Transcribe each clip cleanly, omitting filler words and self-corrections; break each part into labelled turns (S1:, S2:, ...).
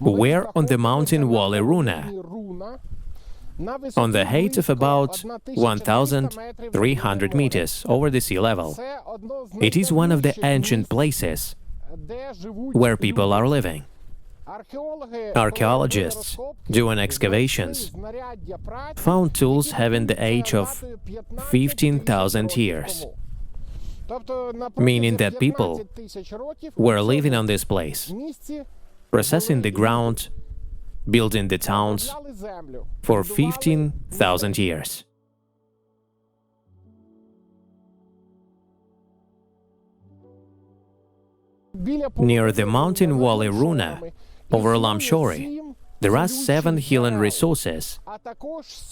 S1: We're on the mountain wall Runa, on the height of about 1,300 meters over the sea level. It is one of the ancient places where people are living. Archaeologists, doing excavations, found tools having the age of 15,000 years, meaning that people were living on this place, processing the ground, building the towns for 15,000 years. Near the mountain wall Runa, over Lumshory, there are 7 healing resources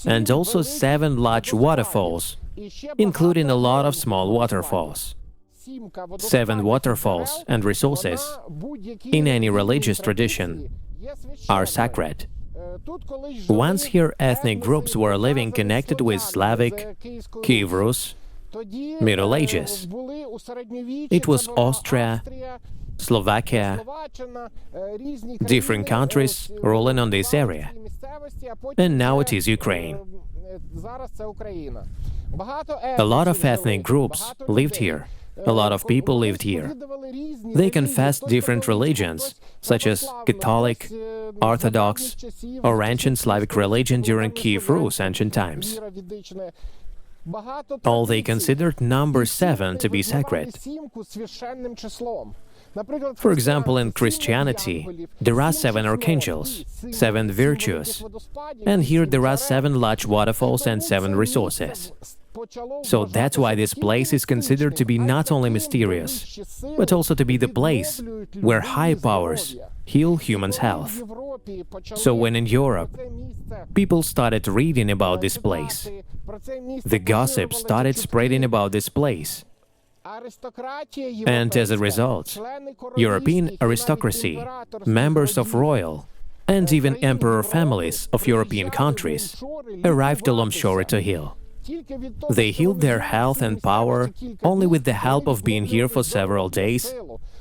S1: and also 7 large waterfalls, including a lot of small waterfalls. 7 waterfalls and resources, in any religious tradition, are sacred. Once here ethnic groups were living connected with Slavic, Kiev Rus, Middle Ages. It was Austria, Slovakia, different countries ruling on this area. And now it is Ukraine. A lot of ethnic groups lived here. A lot of people lived here. They confessed different religions, such as Catholic, Orthodox, or ancient Slavic religion during Kiev Rus ancient times. All they considered number 7 to be sacred. For example, in Christianity, there are 7 archangels, 7 virtues, and here there are 7 large waterfalls and 7 resources. So that's why this place is considered to be not only mysterious, but also to be the place where high powers heal humans' health. So when in Europe, people started reading about this place, the gossip started spreading about this place. And as a result, European aristocracy, members of royal, and even emperor families of European countries arrived to Lumshora to heal. They healed their health and power only with the help of being here for several days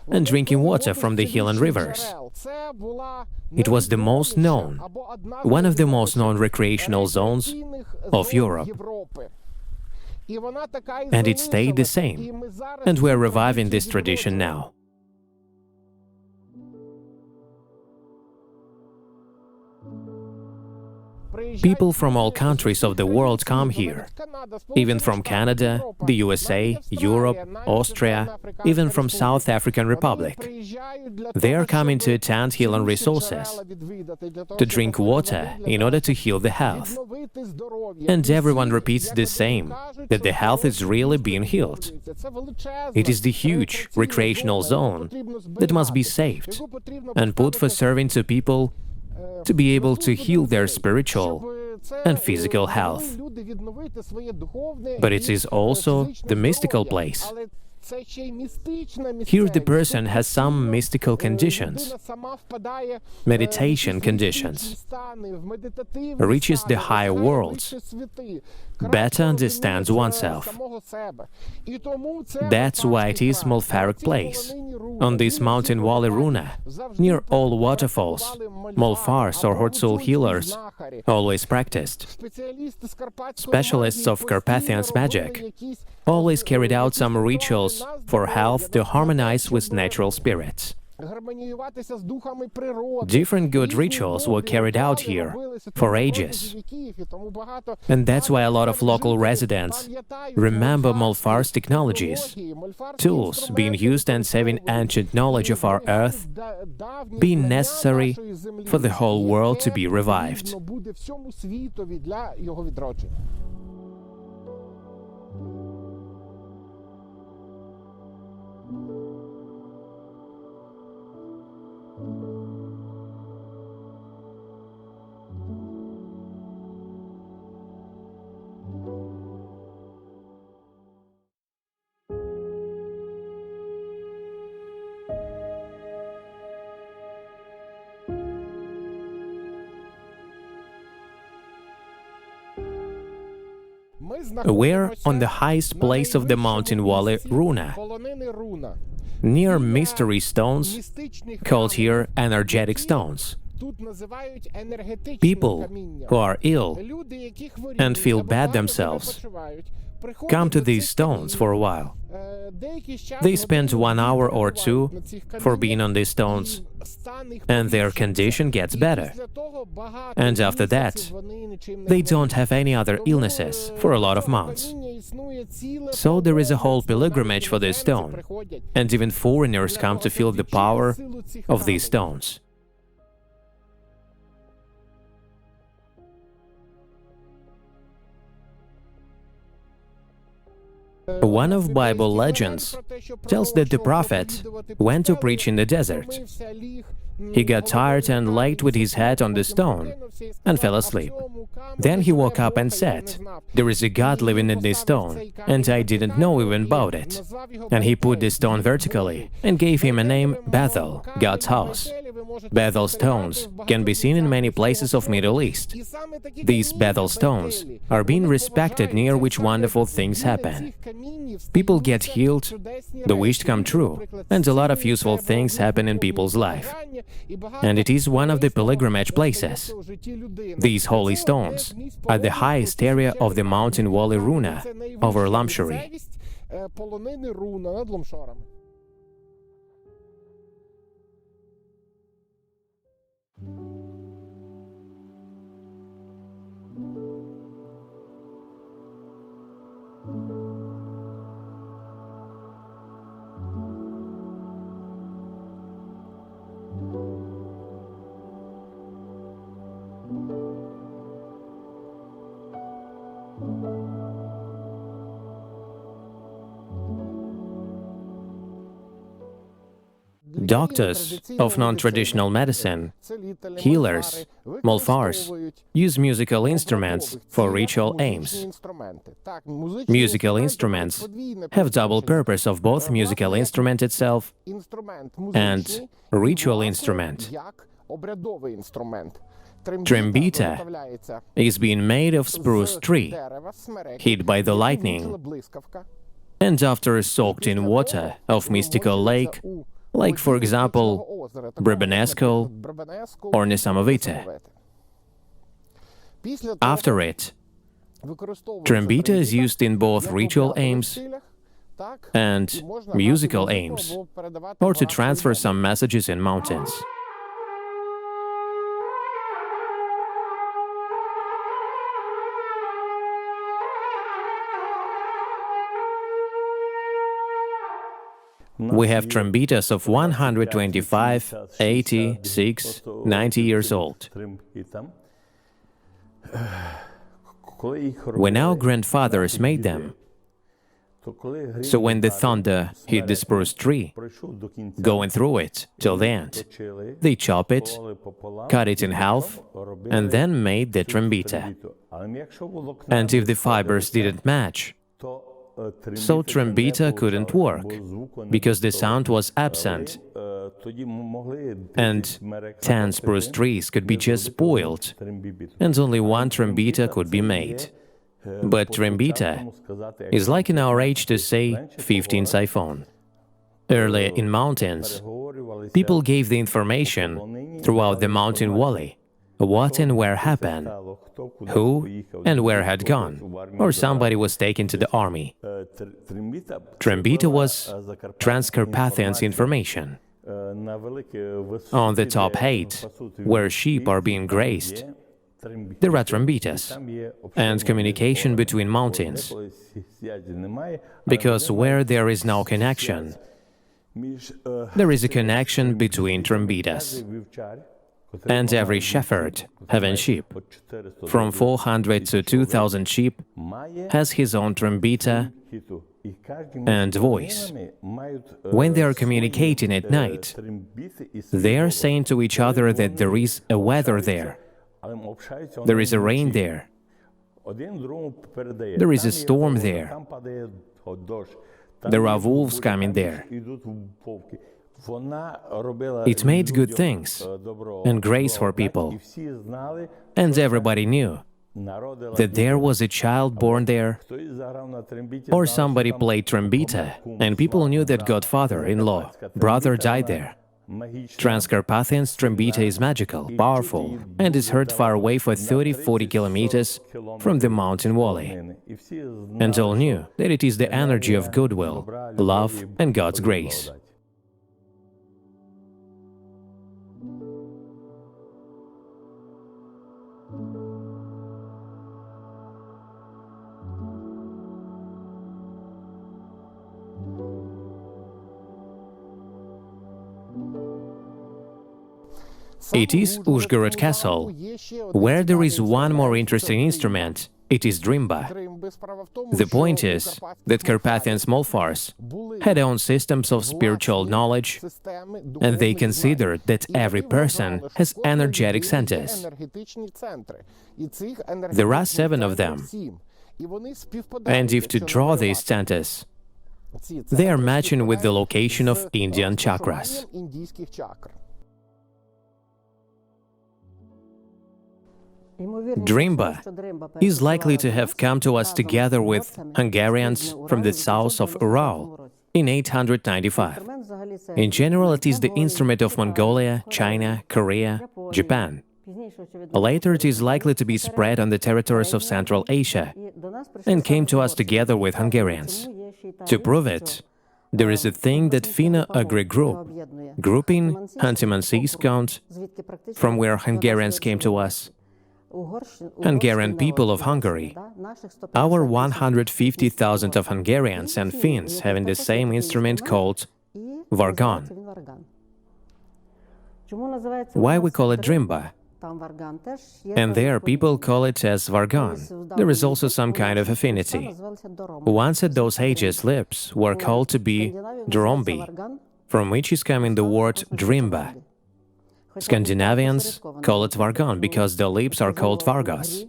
S1: and drinking water from the healing rivers. It was the most known, one of the most known recreational zones of Europe. And it stayed the same, and we're reviving this tradition now. People from all countries of the world come here, even from Canada, the USA, Europe, Austria, even from South African Republic. They are coming to attend healing resources, to drink water in order to heal the health. And everyone repeats the same, that the health is really being healed. It is the huge recreational zone that must be saved and put for serving to people to be able to heal their spiritual and physical health. But it is also the mystical place. Here the person has some mystical conditions, meditation conditions, reaches the higher worlds, better understands oneself. That's why it is Molfaric place. On this mountain wall Runa, near all waterfalls, Molfars or Hurtzul healers always practiced. Specialists of Carpathians magic always carried out some rituals for health to harmonize with natural spirits. Different good rituals were carried out here for ages. And that's why a lot of local residents remember Molfars technologies, tools being used and saving ancient knowledge of our earth, being necessary for the whole world to be revived. We're on the highest place of the mountain valley, Runa, near mystery stones, called here energetic stones. People who are ill and feel bad themselves come to these stones for a while. They spend 1 hour or 2 for being on these stones, and their condition gets better. And after that, they don't have any other illnesses for a lot of months. So there is a whole pilgrimage for this stone, and even foreigners come to feel the power of these stones. One of Bible legends tells that the prophet went to preach in the desert. He got tired and laid with his head on the stone and fell asleep. Then he woke up and said, "There is a God living in this stone, and I didn't know even about it." And he put the stone vertically and gave him a name, Bethel, God's house. Bethel stones can be seen in many places of Middle East. These Bethel stones are being respected near which wonderful things happen. People get healed, the wish come true, and a lot of useful things happen in people's life. And it is one of the pilgrimage places. These holy stones are the highest area of the mountain valley Runa over Lumshory. Doctors of non-traditional medicine, healers, Molfars, use musical instruments for ritual aims. Musical instruments have double purpose of both musical instrument itself and ritual instrument. Trembita is being made of spruce tree, hit by the lightning, and after soaked in water of mystical lake, like, for example, Brbenesco or Nesamovite. After it, Trembita is used in both ritual aims and musical aims, or to transfer some messages in mountains. We have trembitas of 125, 86, 90 years old. When our grandfathers made them, so when the thunder hit the spruce tree, going through it till the end, they chop it, cut it in half, and then made the trembita. And if the fibers didn't match, so trembita couldn't work, because the sound was absent, and 10 spruce trees could be just spoiled, and only one trembita could be made. But trembita is like in our age to say 15 siphon. Earlier in mountains, people gave the information throughout the mountain valley, what and where happened, who and where had gone, or somebody was taken to the army. Trembita was Transcarpathians information. On the top height, where sheep are being grazed, there are trembitas, and communication between mountains, because where there is no connection, there is a connection between trembitas. And every shepherd having sheep, from 400 to 2,000 sheep, has his own trembita and voice. When they are communicating at night, they are saying to each other that there is a weather there, there is a rain there, there is a storm there, there are wolves coming there. It made good things and grace for people, and everybody knew that there was a child born there, or somebody played Trembita, and people knew that godfather-in-law, brother died there. Transcarpathian Trembita is magical, powerful, and is heard far away for 30-40 kilometers from the mountain valley. And all knew that it is the energy of goodwill, love, and God's grace. It is Uzhhorod castle, where there is one more interesting instrument. It is Drimba. The point is that Carpathians Molfars had their own systems of spiritual knowledge, and they considered that every person has energetic centers. There are 7 of them, and if to draw these centers, they are matching with the location of Indian chakras. Drimba is likely to have come to us together with Hungarians from the south of Ural in 895. In general, it is the instrument of Mongolia, China, Korea, Japan. Later, it is likely to be spread on the territories of Central Asia and came to us together with Hungarians. To prove it, there is a thing that Finno-Ugric group, grouping Huntiman-Seas count, from where Hungarians came to us, Hungarian people of Hungary, our 150,000 of Hungarians and Finns having the same instrument called vargan. Why we call it Drimba? And there people call it as vargan. There is also some kind of affinity. Once at those ages, lips were called to be drombi, from which is coming the word Drimba. Scandinavians call it vargan because the lips are called vargas,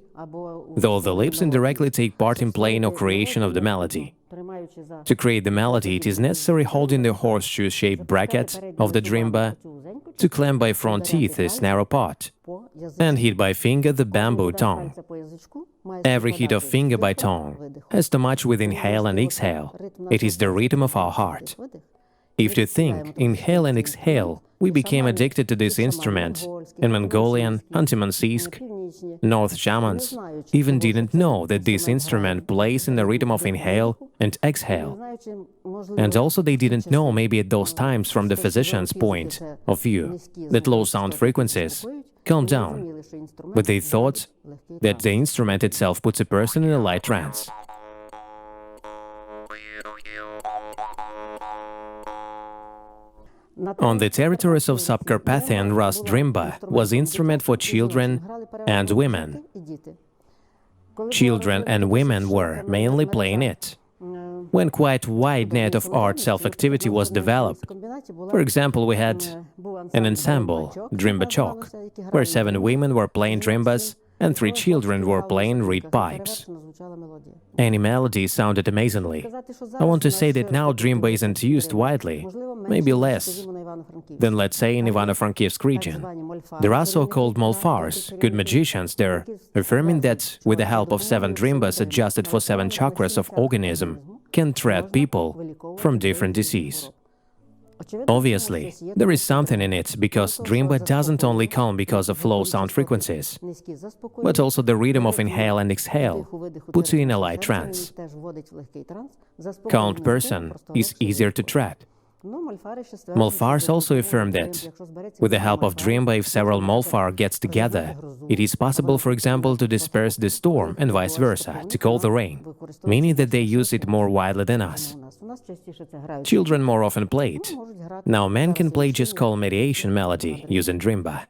S1: though the lips indirectly take part in playing or creation of the melody. To create the melody, it is necessary holding the horseshoe-shaped bracket of the drimba, to clamp by front teeth this narrow part, and hit by finger the bamboo tongue. Every hit of finger by tongue has to match with inhale and exhale. It is the rhythm of our heart. If to think, inhale and exhale, we became addicted to this instrument, and Mongolian, Huntiman-Seask, North shamans even didn't know that this instrument plays in the rhythm of inhale and exhale. And also they didn't know, maybe at those times from the physician's point of view, that low sound frequencies calm down, but they thought that the instrument itself puts a person in a light trance. On the territories of Subcarpathian Rus Drimba was instrument for children and women. Children and women were mainly playing it. When quite wide net of art self-activity was developed, for example, we had an ensemble, Drimba Chok, where 7 women were playing drimbas and 3 children were playing reed pipes. Any melody sounded amazingly. I want to say that now Drimba isn't used widely, maybe less than, let's say, in Ivano-Frankivsk region. There are so-called Molfars, good magicians there, affirming that with the help of 7 drimbas adjusted for 7 chakras of organism, can treat people from different disease. Obviously, there is something in it, because Drimba doesn't only calm because of low sound frequencies, but also the rhythm of inhale and exhale puts you in a light trance. Calmed person is easier to treat. Molfars also affirm that, with the help of Drimba, if several Molfar gets together, it is possible, for example, to disperse the storm and vice versa, to call the rain, meaning that they use it more widely than us. Children more often play it. Now men can play just calm meditation melody using Drimba.